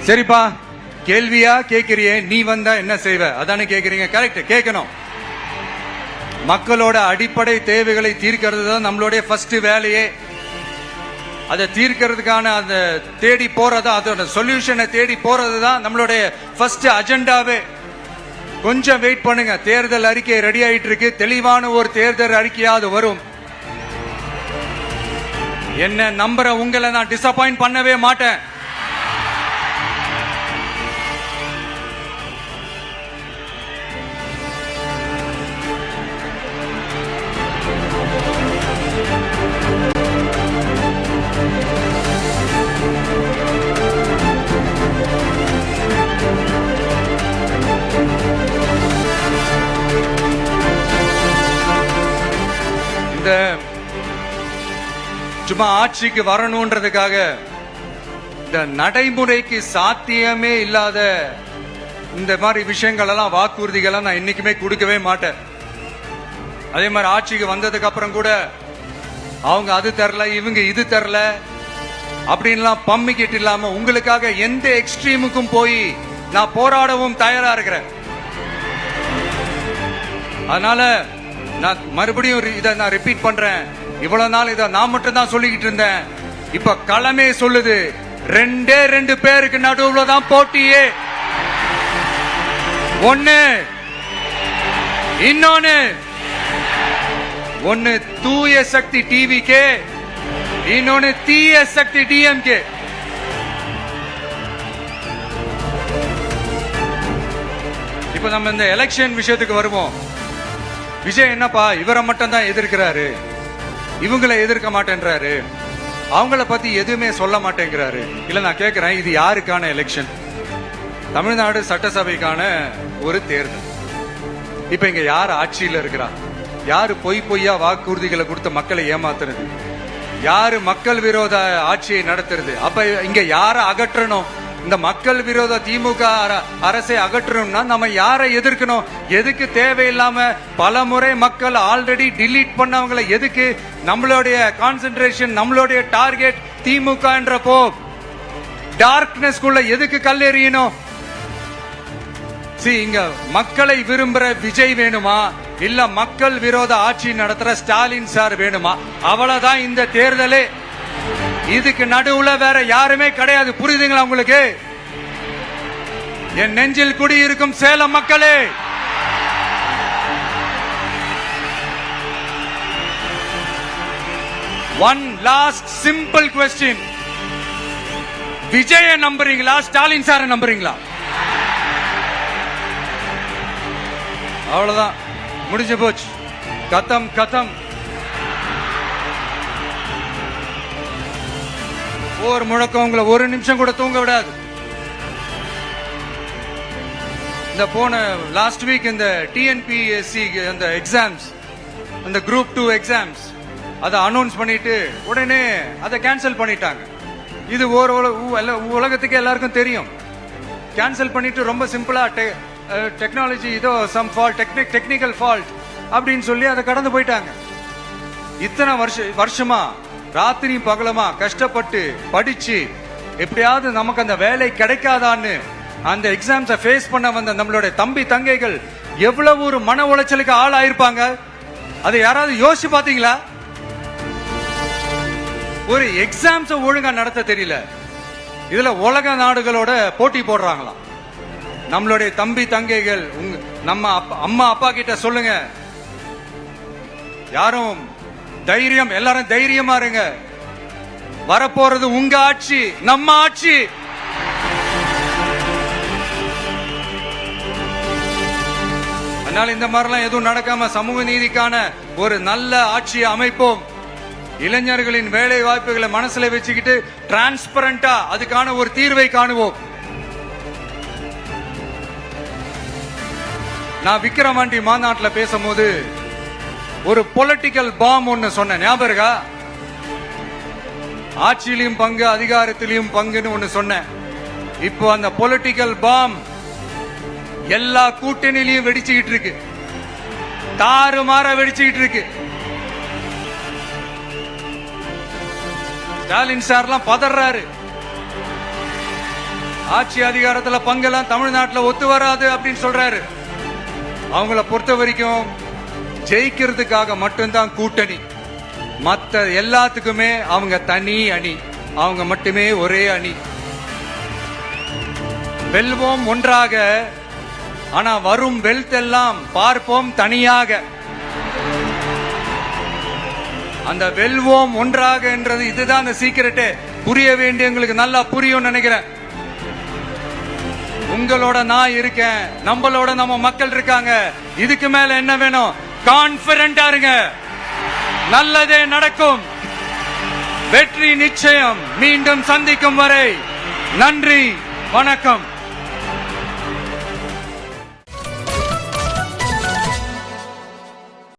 சரிப்பா, கேள்வியா கேக்குறியே, நீ வந்தா என்ன செய்வ அதானே கேக்குறீங்க. கரெக்ட், கேட்கணும். மக்களோட அடிப்படை தேவைகளை தீர்க்கிறது தான் நம்மளுடைய ஃபர்ஸ்ட் வேலையே. அதை தீர்க்கிறதுக்கான அந்த தேடி போறது, அதோட சொல்யூஷனை தேடி போறது தான் நம்மளுடைய ஃபர்ஸ்ட் அஜெண்டாவே. கொஞ்சம் வெயிட் பண்ணுங்க, தேர்தல் அறிக்கை ரெடி ஆயிட்டு இருக்கு. தெளிவான ஒரு தேர்தல் அறிக்கையாவது வரும். என்ன நம்புற உங்களை நான் டிசப்பாயிண்ட் பண்ணவே மாட்டேன். இந்த சும்மா ஆட்சிக்கு வரணும்ன்றதுக்காக இந்த நடைமுறைக்கு சாத்தியமே இல்லாத இந்த மாதிரி விஷயங்கள் எல்லாம், வாக்குறுதிகள் நான் இன்னைக்குமே கொடுக்கவே மாட்டேன். அதே மாதிரி ஆட்சிக்கு வந்ததுக்கு அப்புறம் கூட அவங்க அது தரல, இவங்க இது தரல அப்படின்லாம் பம்மிக்கிட்டு இல்லாம உங்களுக்காக எந்த எக்ஸ்ட்ரீமுக்கும் போய் நான் போராடவும் தயாரா இருக்கிறேன். அதனால நான் மறுபடியும் இதை நான் ரிப்பீட் பண்றேன். இவ்வளவு நாள் இதை நான் மட்டும் தான் சொல்லிக்கிட்டு இருந்தேன். இப்ப களமே சொல்லுது, ரெண்டே ரெண்டு பேருக்கு நடுவுல தான் போட்டியே. ஒன்னு இன்னொன்னு, ஒன்னு தூய சக்தி டிவிகே, இன்னொன்னு தீய சக்தி டிஎம்கே. இப்ப நம்ம இந்த எலெக்ஷன் விஷயத்துக்கு வருவோம். விஜய் என்னப்பா இவரை மட்டும் தான் எதிர்க்கிறாரு, இவங்களை எதிர்க்க மாட்டேன்றாரு, அவங்கள பத்தி எதுவுமே சொல்ல மாட்டேங்கிறாரு. இல்ல நான் கேட்கிறேன், இது யாருக்கான எலெக்ஷன்? தமிழ்நாடு சட்டசபைக்கான ஒரு தேர்தல். இப்ப இங்க யார் ஆட்சியில் இருக்கிறா? யாரு பொய்யா வாக்குறுதிகளை கொடுத்த மக்களை ஏமாத்துறது? யாரு மக்கள் விரோத ஆட்சியை நடத்துறது? அப்ப இங்க யார அகற்றணும்? இந்த மக்கள் விரோத திமுக அரசை அகற்றணும்னா நம்ம யாரை எதிர்க்கணும்? எதுக்கு தேவையில்லாம பல முறை மக்கள் ஆல்ரெடி டிலீட் பண்ணவங்களை எதுக்கு நம்மளுடைய கான்சென்ட்ரேஷன், நம்மளுடைய டார்கெட் திமுக என்றப்போ டார்க்னஸ் குள்ள எதுக்கு கல்லெறியணும்? இங்க மக்களை விரும்புற விஜய் வேணுமா, இல்ல மக்கள் விரோத ஆட்சி நடத்துற ஸ்டாலின் சார் வேணுமா? அவ்வளவுதான் இந்த தேர்தலே. இதுக்கு நடுவுல வேற யாருமே கிடையாது. புரியுதுங்களா உங்களுக்கு? என் நெஞ்சில் குடியிருக்கும் சேலம் மக்களே, one last simple question. Vijaya நம்புறீங்களா, ஸ்டாலின் சார நம்புறீங்களா? அவ்வளவுதான், முடிஞ்சு போச்சு. கதம் கதம். ஒரு முழக்கம் உங்களை ஒரு நிமிஷம் கூட தூங்க விடாது. இந்த போன லாஸ்ட் வீக் இந்த டிஎன்பிஎஸ்சி அந்த எக்ஸாம்ஸ், அந்த குரூப் 2 எக்ஸாம்ஸ் அதை அனௌன்ஸ் பண்ணிட்டு உடனே அதை கேன்சல் பண்ணிட்டாங்க. இது ஒரு உலகத்துக்கு எல்லாருக்கும் தெரியும். கேன்சல் பண்ணிட்டு ரொம்ப சிம்பிளா டெக்னாலஜி இதோ சம் ஃபால்ட், டெக்னிக்கல் ஃபால்ட் அப்படின்னு சொல்லி அதை கடந்து போயிட்டாங்க. இத்தனை வருஷமா ராத்திரி பகலமா கஷ்டப்பட்டு படிச்சு எப்படியாவது நமக்கு அந்த வேலை கிடைக்காதான்னு அந்த எக்ஸாம்ஸை ஃபேஸ் பண்ண வந்த நம்மளுடைய தம்பி தங்கைகள் எவ்வளவு ஒரு மன உளைச்சலுக்கு ஆள் ஆயிருப்பாங்க. அதை யாராவது யோசிச்சு பாத்தீங்களா? ஒரு எக்ஸாம்ஸை ஒழுங்கா நடத்த தெரியல, இதுல உலக நாடுகளோட போட்டி போடுறாங்களாம். நம்மளுடைய தம்பி தங்கைகள், நம்ம அம்மா அப்பா கிட்ட சொல்லுங்க, யாரும் தைரியம், எல்லாரும் தைரியமா இருங்க. வரப்போறது உங்க ஆட்சி, நம்ம ஆட்சி. அதனால இந்த மாதிரிலாம் எதுவும் நடக்காம சமூக நீதிக்கான ஒரு நல்ல ஆட்சியை அமைப்போம். இளைஞர்களின் வேலை வாய்ப்புகளை மனசுல வச்சுக்கிட்டு டிரான்ஸ்பரண்டா அதுக்கான ஒரு தீர்வை காணுவோம். நான் விக்கிரவாண்டி மாநாட்டில் பேசும்போது ஒரு பொலிட்டிக்கல் பாம் ஒன்னு சொன்ன ஞாபகம் இருக்கா? ஆட்சியிலையும் பங்கு, அதிகாரத்திலையும் பங்குன்னு ஒன்னு சொன்னேன். இப்போ அந்த பொலிட்டிக்கல் பாம் எல்லா கூட்டணியிலையும் வெடிச்சுக்கிட்டு இருக்கு, தாறுமாற வெடிச்சுக்கிட்டு இருக்கு. ஸ்டாலின் சார்லாம் பதறாரு. ஆட்சி அதிகாரத்துல பங்கெல்லாம் தமிழ்நாட்டுல ஒத்து வராது அப்படின்னு சொல்றாரு. அவங்கள பொறுத்த வரைக்கும் ஜெயிக்கிறதுக்காக மட்டும்தான் கூட்டணி, மத்த எல்லாத்துக்குமே அவங்க தனி அணி, அவங்க மட்டுமே ஒரே அணி. வெல்வோம் ஒன்றாக, ஆனா வரும் வெல்த் எல்லாம் பார்ப்போம் தனியாக. அந்த வெல்வோம் ஒன்றாக என்றது இதுதான் அந்த சீக்கிரட்டே. புரிய வேண்டியவங்களுக்கு நல்லா புரியும் நினைக்கிறேன். உங்களோட நான் இருக்கேன், நம்மளோட நம்ம மக்கள் இருக்காங்க. இதுக்கு மேல என்ன வேணும்? கான்பிடென்டா இருங்க, நல்லதே நடக்கும், வெற்றி நிச்சயம். மீண்டும் சந்திக்கும் வரை நன்றி, வணக்கம்.